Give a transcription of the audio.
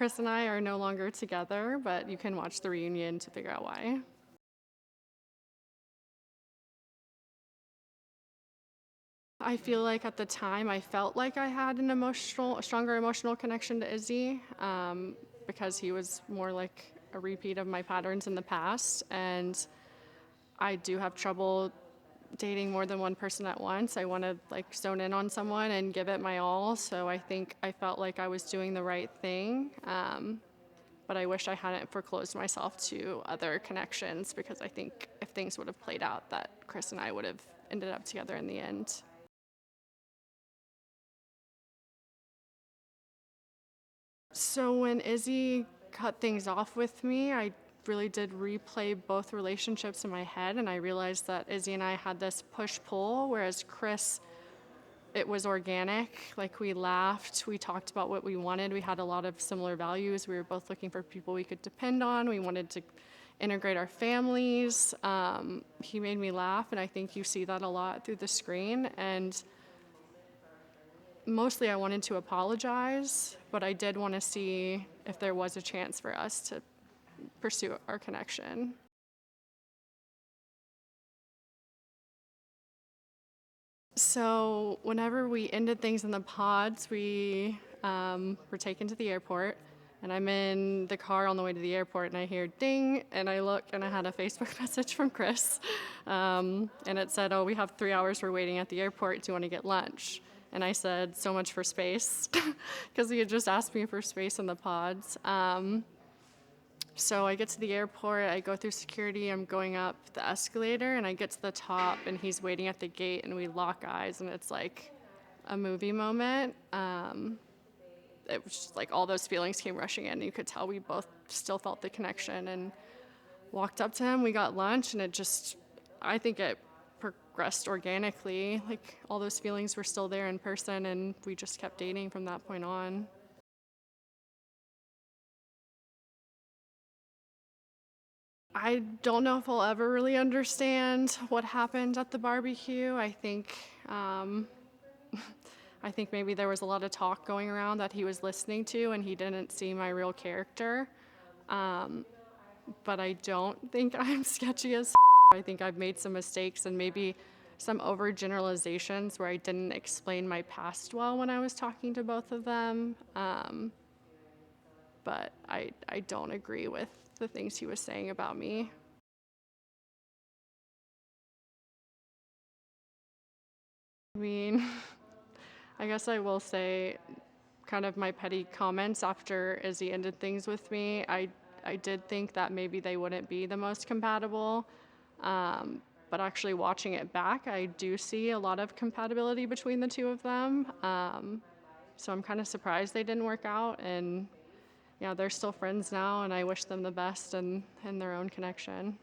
Chris and I are no longer together, but you can watch the reunion to figure out why. I feel like at the time I felt like I had a stronger emotional connection to Izzy, because he was more like a repeat of my patterns in the past, and I do have trouble dating more than one person at once. I want to like zone in on someone and give it my all, so I think I felt like I was doing the right thing, but I wish I hadn't foreclosed myself to other connections, because I think if things would have played out, that Chris and I would have ended up together in the end. So when Izzy cut things off with me, I really did replay both relationships in my head, and I realized that Izzy and I had this push-pull, whereas Chris, it was organic. Like, we laughed, we talked about what we wanted, we had a lot of similar values. We were both looking for people we could depend on. We wanted to integrate our families. He made me laugh, and I think you see that a lot through the screen. And mostly I wanted to apologize, but I did want to see if there was a chance for us to pursue our connection. So whenever we ended things in the pods, we were taken to the airport, and I'm in the car on the way to the airport, and I hear ding, and I look, and I had a Facebook message from Chris, and it said, "Oh, we have 3 hours, we're waiting at the airport, do you want to get lunch?" And I said, "So much for space," because he had just asked me for space in the pods. So I get to the airport, I go through security, I'm going up the escalator, and I get to the top, and he's waiting at the gate, and we lock eyes, and it's like a movie moment. It was just like all those feelings came rushing in. You could tell we both still felt the connection, and walked up to him, we got lunch, and I think it progressed organically. Like, all those feelings were still there in person, and we just kept dating from that point on. I don't know if I'll ever really understand what happened at the barbecue. I think maybe there was a lot of talk going around that he was listening to, and he didn't see my real character. But I don't think I'm sketchy as I think I've made some mistakes and maybe some overgeneralizations where I didn't explain my past well when I was talking to both of them. But I don't agree with the things he was saying about me. I mean, I guess I will say kind of my petty comments after Izzy ended things with me. I did think that maybe they wouldn't be the most compatible. But actually watching it back, I do see a lot of compatibility between the two of them. So I'm kind of surprised they didn't work out. And yeah, they're still friends now, and I wish them the best in their own connection.